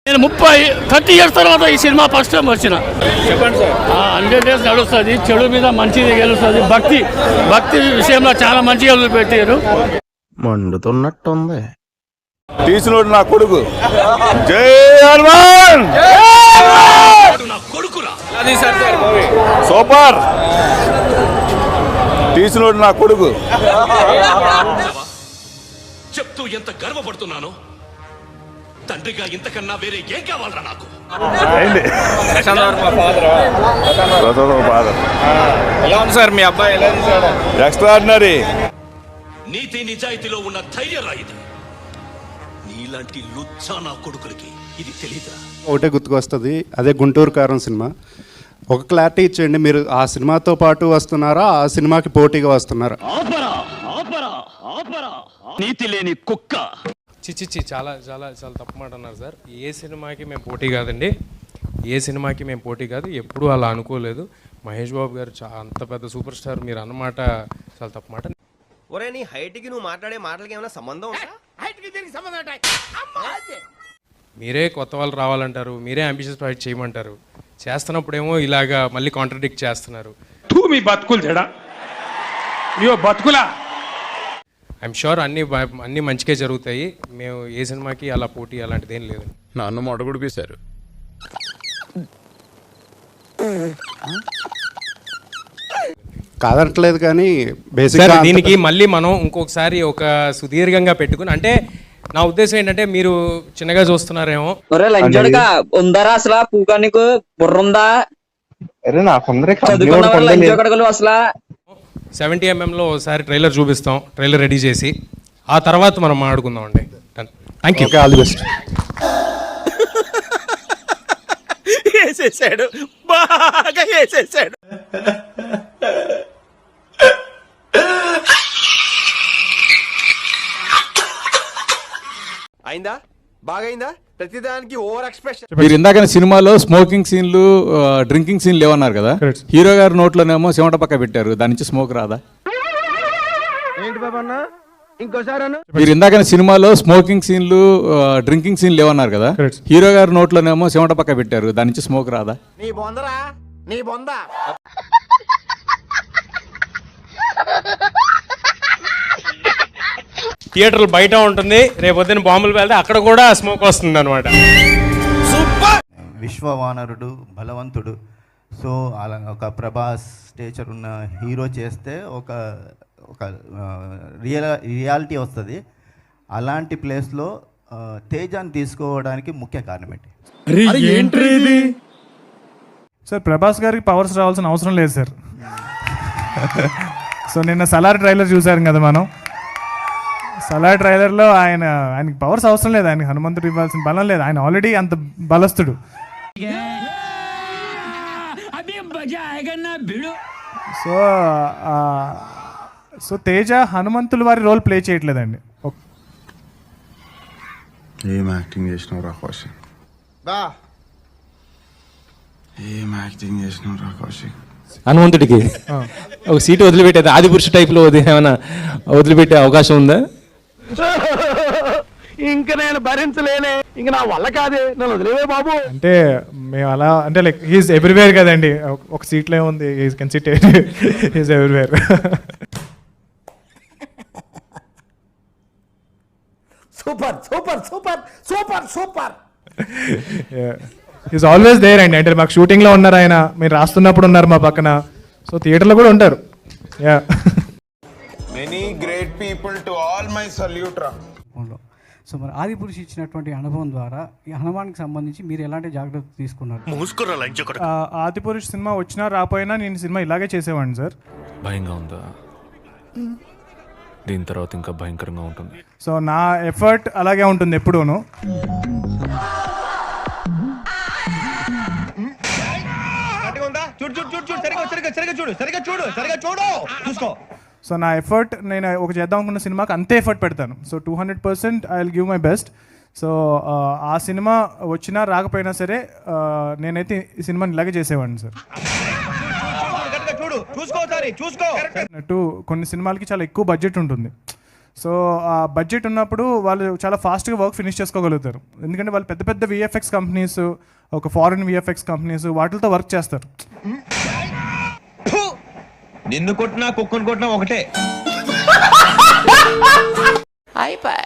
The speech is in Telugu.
నేను 30 years తర్వాత ఈ సినిమా ఫస్ట్ టైం వచ్చిన. చెప్పండి సార్. 100 days నడుస్తుంది. చెడు మీద మంచిది గెలుస్తుంది. భక్తి విషయంలో చాలా మంచిగా పెట్టారు. మండుతున్నట్టుంది. తీసినోడు నా కొడుకు. జై హనుమాన్. అది సార్ మూవీ సూపర్. తీసినోడు నా కొడుకు. చెప్తూ ఎంత గర్వపడుతున్నాను. తండ్రిగా ఇంతకన్నా వేరే ఏం కావాలరా నాకు. ఫాదర్ ఎలా ఉంది సార్ మీ అబ్బాయి ఎలా తీసాడు? ఎక్స్ట్రాడినరీ. నీతి నిజాయితీలో ఉన్న ధైర్యం రాయిది. నీలాంటి లుచ్చా నా కొడుకులకి ఇది తెలీదా? ఒకటే గుర్తుకొస్తుంది, అదే గుంటూరు కారం సినిమా. ఒక క్లారిటీ ఇచ్చేయండి, మీరు ఆ సినిమాతో పాటు వస్తున్నారా, ఆ సినిమాకి పోటీగా వస్తున్నారా? నీతి లేని కుక్క. చిచ్చి చాలా చాలా చాలా తప్పు మాట అన్నారు సార్. ఏ సినిమాకి మేము పోటీ కాదండి, ఏ సినిమాకి మేము పోటీ కాదు, ఎప్పుడూ అలా అనుకోలేదు. మహేష్ బాబు గారు అంత పెద్ద సూపర్ స్టార్, మీరు అన్నమాట చాలా తప్పు మాట. ఒరే నీ హైట్కి నువ్వు మాట్లాడే మాటలకి ఏమైనా సంబంధం ఉందా? మీరే కొత్త వాళ్ళు రావాలంటారు, మీరే అంబిషియస్ ప్రాజెక్ట్ చేయమంటారు, చేస్తున్నప్పుడేమో ఇలాగా మళ్ళీ కాంట్రడిక్ట్ చేస్తున్నారు. మీ బతుకులు చెడా బతుకులా. ఐఎమ్ షూర్ అన్నీ మంచిగా జరుగుతాయి. మేము ఏ సినిమాకి అలా పోటీ అలాంటిది ఏం లేదు. నన్ను మొడగుడిపేశారు. కాదనట్లేదు, కానీ సార్ బేసిక్గా దీనికి మళ్ళీ మనం ఇంకొకసారి ఒక సుదీర్ఘంగా పెట్టుకుని, అంటే నా ఉద్దేశం ఏంటంటే మీరు చిన్నగా చూస్తున్నారేమో. ఉందరా అసలు పూగా నీకు బుర్రుందా? అసలు 70mm లో ఒకసారి ట్రైలర్ చూపిస్తాం, ట్రైలర్ రెడీ చేసి ఆ తర్వాత మనం మాట్లాడుకుందాం అండి. Thank you. All the best. వేసేసాడు, బాగా వేసేసాడు. అయిందా? బాగైందా? ప్రతిదానికి ఓవర్ ఎక్స్ప్రెషన్. మీరు ఇందాక సినిమాలో స్మోకింగ్ సీన్లు, డ్రింకింగ్ సీన్లు ఏమన్నారు కదా, హీరో గారి నోట్లోనేమో చెమట పక్క పెట్టారు, దాని నుంచి స్మోక్ రాదా? ఏంటి బాబన్న ఇంకోసారి? మీరు ఇందాక సినిమాలో స్మోకింగ్ సీన్లు, డ్రింకింగ్ సీన్లు ఏమన్నారు కదా, హీరో గారి నోట్లోనేమో చెమట పక్క పెట్టారు, దాని నుంచి స్మోక్ రాదా? నీ బొందరా, నీ బొంద. థియేటర్లు బయట ఉంటుంది, రేపు పొద్దున్న బాంబులు వెళ్తే అక్కడ కూడా స్మోక్ వస్తుంది అనమాట. విశ్వవానరుడు, బలవంతుడు. సో అలా ఒక ప్రభాస్ స్టేచర్ ఉన్న హీరో చేస్తే ఒక ఒక రియాలిటీ వస్తుంది. అలాంటి ప్లేస్లో తేజాన్ని తీసుకోవడానికి ముఖ్య కారణం ఏంటి? సార్ ప్రభాస్ గారికి పవర్స్ రావాల్సిన అవసరం లేదు సార్. సో నిన్న సలార్ ట్రైలర్ చూసారు కదా మనం. సలార్ ట్రైలర్లో ఆయనకి పవర్స్ అవసరం లేదు, ఆయనకి హనుమంతుడు ఇవ్వాల్సిన బలం లేదు, ఆయన ఆల్రెడీ అంత బలస్తుడు. సో తేజ హనుమంతుల వారి రోల్ ప్లే చేయట్లేదండి. ఏం యాక్టింగ్ చేసినావు రా కౌశిక్, ఏం యాక్టింగ్ చేసినావు రా కౌశిక్. హనుమంతుడికి ఒక సీటు వదిలిపెట్టేది, ఆది పురుష టైప్లో ఏమైనా వదిలిపెట్టే అవకాశం ఉందా? ఇంక నేను భరించలేనే, ఇంక నా వల్ల కాదే, నన్ను వదిలేవే బాబు. అంటే మేము అలా అంటే లైక్ హీస్ ఎవ్రీవేర్ కదండి, ఒక సీట్లో ఉంది, he can sit, he's everywhere. Super super super super super. Is always there అండి. అంటే మాకు షూటింగ్లో ఉన్నారు ఆయన, మీరు రాస్తున్నప్పుడు ఉన్నారు మా పక్కన, సో థియేటర్లో కూడా ఉంటారు. Yeah, many great people to all my salute రా. సో మరి ఆదిపురుషు ఇచ్చినటువంటి అనుభవం ద్వారా ఈ హనుమాన్కి సంబంధించి మీరు ఎలాంటి జాగ్రత్తలు తీసుకున్నారు? ఆదిపురుష్ సినిమా వచ్చినా రాపోయినా నేను సినిమా ఇలాగే చేసేవాడిని సార్. భయంగా ఉందా? దీని తర్వాత ఇంకా భయంకరంగా ఉంటుంది. సో నా ఎఫర్ట్ అలాగే ఉంటుంది ఎప్పుడూను. సో నా ఎఫర్ట్, నేను ఒక చేద్దాం అనుకున్న సినిమాకి అంతే ఎఫర్ట్ పెడతాను. So 200% I will give my best. So ఆ సినిమా వచ్చినా రాకపోయినా సరే నేనైతే ఈ సినిమాని ఇలాగే చేసేవాడిని సార్. కొన్ని సినిమాలకి చాలా ఎక్కువ బడ్జెట్ ఉంటుంది. సో ఆ బడ్జెట్ ఉన్నప్పుడు వాళ్ళు చాలా ఫాస్ట్గా వర్క్ ఫినిష్ చేసుకోగలుగుతారు. ఎందుకంటే వాళ్ళు పెద్ద పెద్ద విఎఫ్ఎక్స్ కంపెనీస్, ఒక ఫారిన్ విఎఫ్ఎక్స్ కంపెనీస్ వాటితో వర్క్ చేస్తారు. నిన్ను కొట్టినా కుక్కను కొట్టినా ఒకటే. అయిపోయి